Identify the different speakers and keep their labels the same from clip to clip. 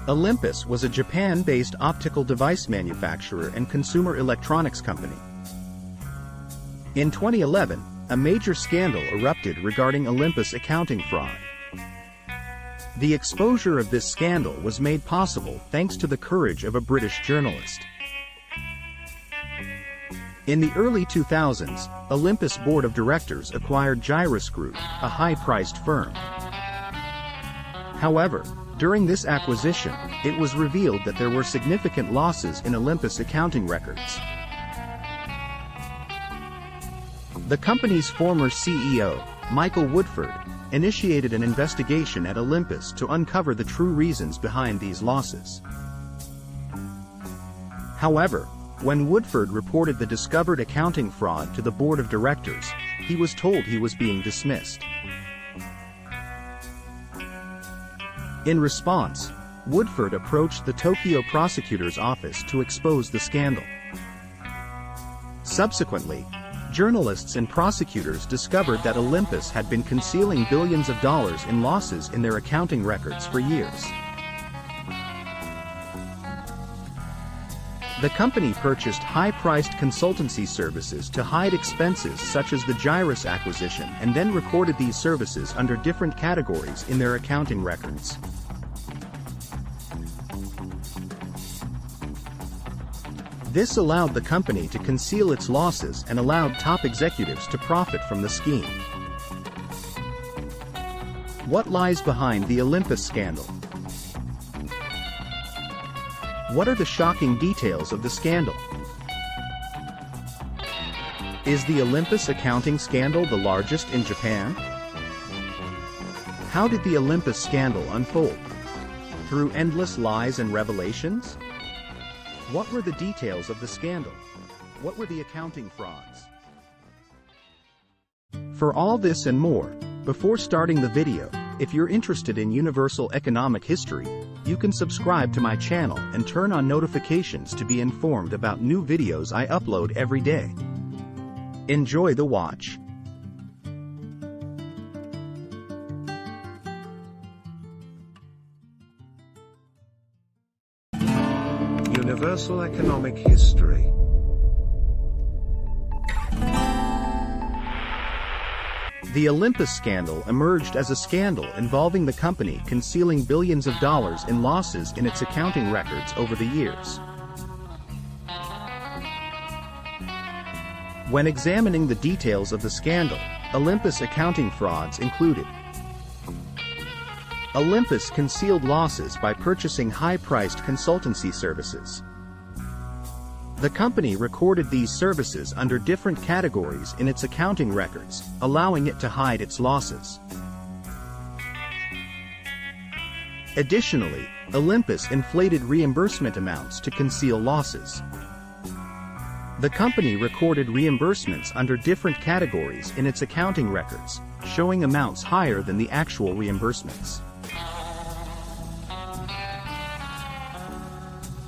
Speaker 1: Olympus was a Japan-based optical device manufacturer and consumer electronics company. In 2011, a major scandal erupted regarding Olympus accounting fraud. The exposure of this scandal was made possible thanks to the courage of a British journalist. In the early 2000s, Olympus board of directors acquired Gyrus Group, a high-priced firm. However, during this acquisition, it was revealed that there were significant losses in Olympus accounting records. The company's former CEO, Michael Woodford, initiated an investigation at Olympus to uncover the true reasons behind these losses. However, when Woodford reported the discovered accounting fraud to the board of directors, he was told he was being dismissed. In response, Woodford approached the Tokyo prosecutor's office to expose the scandal. Subsequently, journalists and prosecutors discovered that Olympus had been concealing billions of dollars in losses in their accounting records for years. The company purchased high-priced consultancy services to hide expenses such as the Gyrus acquisition and then recorded these services under different categories in their accounting records. This allowed the company to conceal its losses and allowed top executives to profit from the scheme. What lies behind the Olympus scandal? What are the shocking details of the scandal? Is the Olympus accounting scandal the largest in Japan? How did the Olympus scandal unfold? Through endless lies and revelations? What were the details of the scandal? What were the accounting frauds? For all this and more, before starting the video, if you're interested in universal economic history, you can subscribe to my channel and turn on notifications to be informed about new videos I upload every day. Enjoy the watch.
Speaker 2: Universal economic history.
Speaker 1: The Olympus scandal emerged as a scandal involving the company concealing billions of dollars in losses in its accounting records over the years. When examining the details of the scandal, Olympus accounting frauds included: Olympus concealed losses by purchasing high-priced consultancy services. The company recorded these services under different categories in its accounting records, allowing it to hide its losses. Additionally, Olympus inflated reimbursement amounts to conceal losses. The company recorded reimbursements under different categories in its accounting records, showing amounts higher than the actual reimbursements.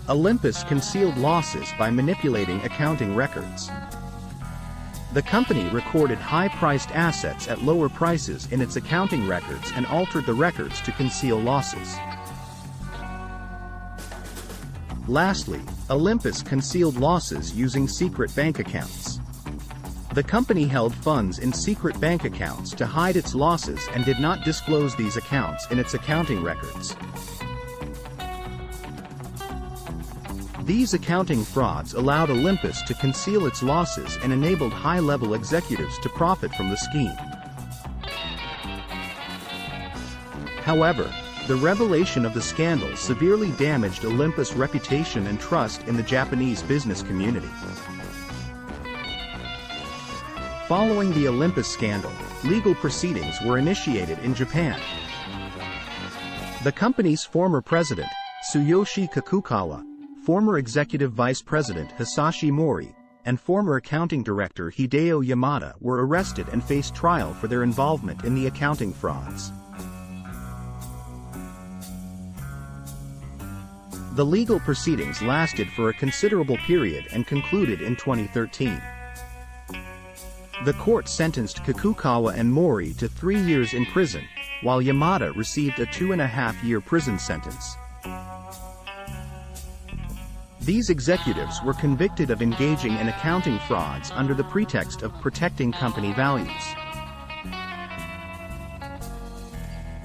Speaker 1: Olympus concealed losses by manipulating accounting records. The company recorded high-priced assets at lower prices in its accounting records and altered the records to conceal losses. Lastly, Olympus concealed losses using secret bank accounts. The company held funds in secret bank accounts to hide its losses and did not disclose these accounts in its accounting records. These accounting frauds allowed Olympus to conceal its losses and enabled high-level executives to profit from the scheme. However, the revelation of the scandal severely damaged Olympus' reputation and trust in the Japanese business community. Following the Olympus scandal, legal proceedings were initiated in Japan. The company's former president, Tsuyoshi Kikukawa, former executive vice president Hisashi Mori, and former accounting director Hideo Yamada were arrested and faced trial for their involvement in the accounting frauds. The legal proceedings lasted for a considerable period and concluded in 2013. The court sentenced Kikukawa and Mori to 3 years in prison, while Yamada received a 2.5-year prison sentence. These executives were convicted of engaging in accounting frauds under the pretext of protecting company values.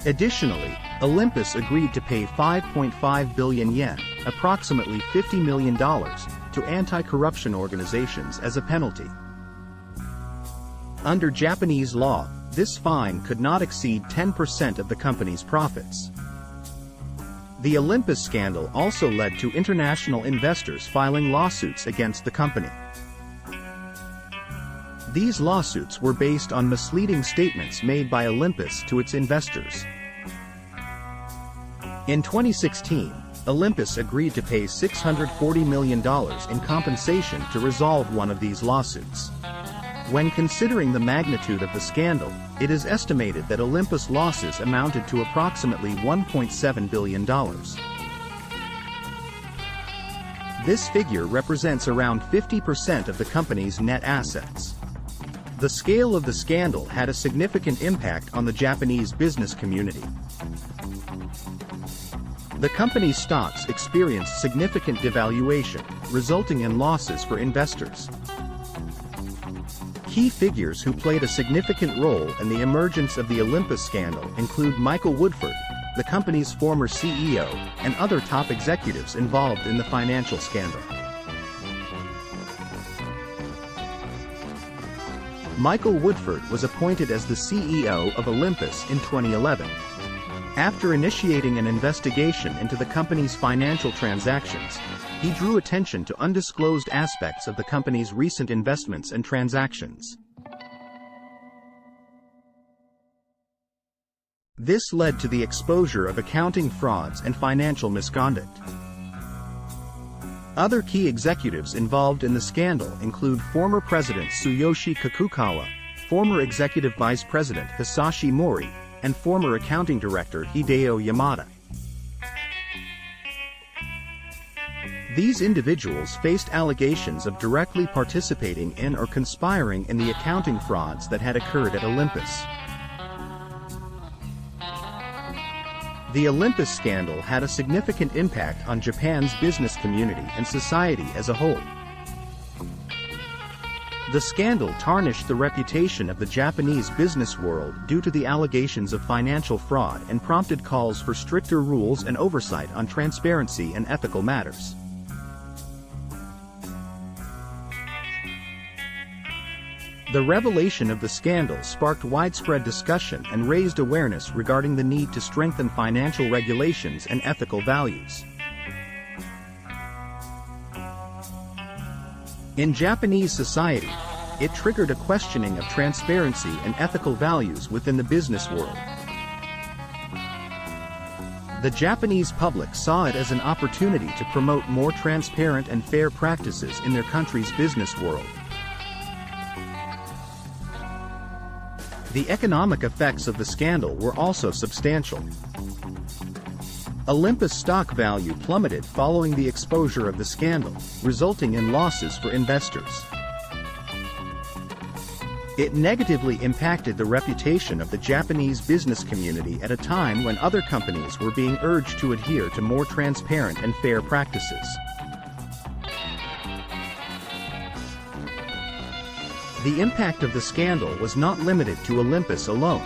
Speaker 1: Additionally, Olympus agreed to pay 5.5 billion yen, approximately $50 million, to anti-corruption organizations as a penalty. Under Japanese law, this fine could not exceed 10% of the company's profits. The Olympus scandal also led to international investors filing lawsuits against the company. These lawsuits were based on misleading statements made by Olympus to its investors. In 2016, Olympus agreed to pay $640 million in compensation to resolve one of these lawsuits. When considering the magnitude of the scandal, it is estimated that Olympus losses amounted to approximately $1.7 billion. This figure represents around 50% of the company's net assets. The scale of the scandal had a significant impact on the Japanese business community. The company's stocks experienced significant devaluation, resulting in losses for investors. Key figures who played a significant role in the emergence of the Olympus scandal include Michael Woodford, the company's former CEO, and other top executives involved in the financial scandal. Michael Woodford was appointed as the CEO of Olympus in 2011. After initiating an investigation into the company's financial transactions, he drew attention to undisclosed aspects of the company's recent investments and transactions. This led to the exposure of accounting frauds and financial misconduct. Other key executives involved in the scandal include former President Tsuyoshi Kikukawa, former Executive Vice President Hisashi Mori, and former Accounting Director Hideo Yamada. These individuals faced allegations of directly participating in or conspiring in the accounting frauds that had occurred at Olympus. The Olympus scandal had a significant impact on Japan's business community and society as a whole. The scandal tarnished the reputation of the Japanese business world due to the allegations of financial fraud and prompted calls for stricter rules and oversight on transparency and ethical matters. The revelation of the scandal sparked widespread discussion and raised awareness regarding the need to strengthen financial regulations and ethical values. In Japanese society, it triggered a questioning of transparency and ethical values within the business world. The Japanese public saw it as an opportunity to promote more transparent and fair practices in their country's business world. The economic effects of the scandal were also substantial. Olympus stock value plummeted following the exposure of the scandal, resulting in losses for investors. It negatively impacted the reputation of the Japanese business community at a time when other companies were being urged to adhere to more transparent and fair practices. The impact of the scandal was not limited to Olympus alone.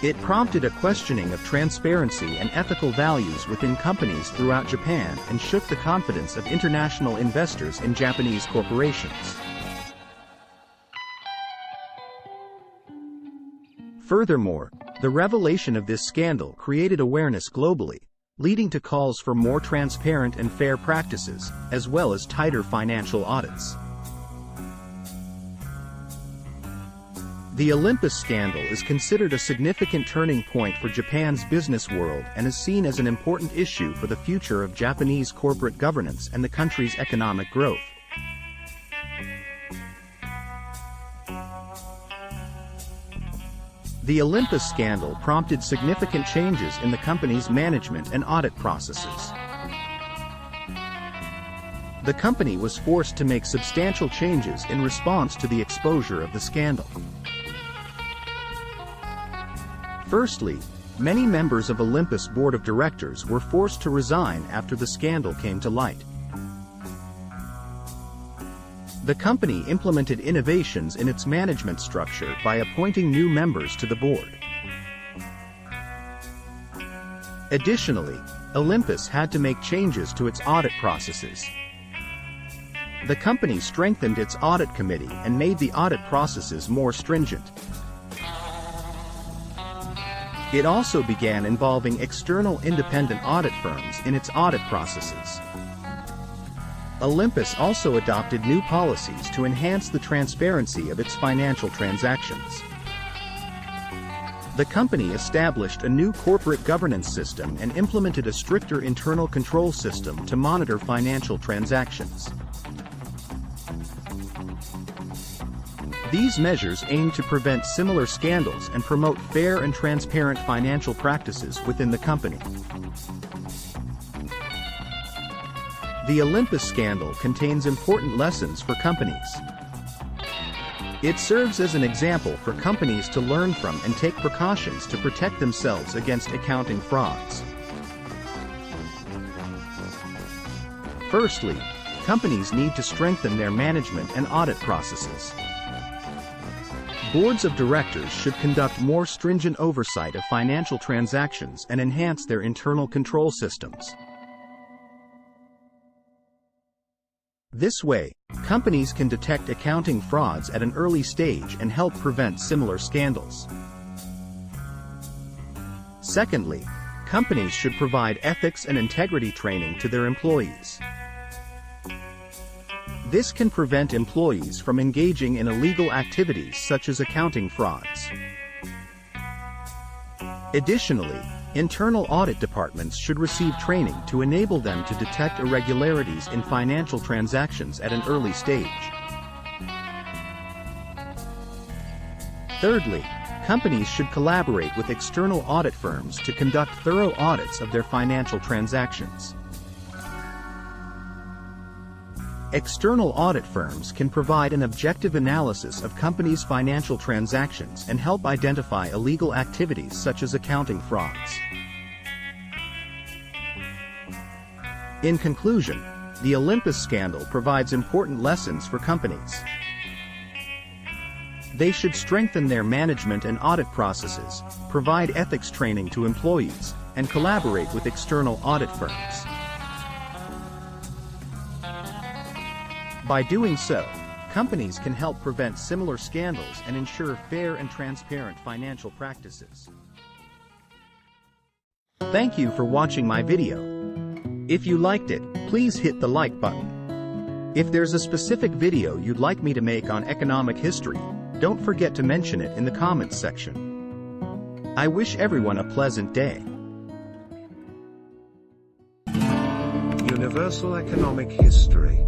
Speaker 1: It prompted a questioning of transparency and ethical values within companies throughout Japan and shook the confidence of international investors in Japanese corporations. Furthermore, the revelation of this scandal created awareness globally, leading to calls for more transparent and fair practices, as well as tighter financial audits. The Olympus scandal is considered a significant turning point for Japan's business world and is seen as an important issue for the future of Japanese corporate governance and the country's economic growth. The Olympus scandal prompted significant changes in the company's management and audit processes. The company was forced to make substantial changes in response to the exposure of the scandal. Firstly, Many members of Olympus board of directors were forced to resign after the scandal came to light. The company implemented innovations in its management structure by appointing new members to the board. Additionally, Olympus had to make changes to its audit processes. The company strengthened its audit committee and made the audit processes more stringent. It also began involving external independent audit firms in its audit processes. Olympus also adopted new policies to enhance the transparency of its financial transactions. The company established a new corporate governance system and implemented a stricter internal control system to monitor financial transactions. These measures aim to prevent similar scandals and promote fair and transparent financial practices within the company. The Olympus scandal contains important lessons for companies. It serves as an example for companies to learn from and take precautions to protect themselves against accounting frauds. Firstly, companies need to strengthen their management and audit processes. Boards of directors should conduct more stringent oversight of financial transactions and enhance their internal control systems. This way, companies can detect accounting frauds at an early stage and help prevent similar scandals. Secondly, companies should provide ethics and integrity training to their employees. This can prevent employees from engaging in illegal activities such as accounting frauds. Additionally, internal audit departments should receive training to enable them to detect irregularities in financial transactions at an early stage. Thirdly, companies should collaborate with external audit firms to conduct thorough audits of their financial transactions. External audit firms can provide an objective analysis of companies' financial transactions and help identify illegal activities such as accounting frauds. In conclusion, the Olympus scandal provides important lessons for companies. They should strengthen their management and audit processes, provide ethics training to employees, and collaborate with external audit firms. By doing so, companies can help prevent similar scandals and ensure fair and transparent financial practices. Thank you for watching my video. If you liked it, please hit the like button. If there's a specific video you'd like me to make on economic history, don't forget to mention it in the comments section. I wish everyone a pleasant day.
Speaker 2: Universal Economic History.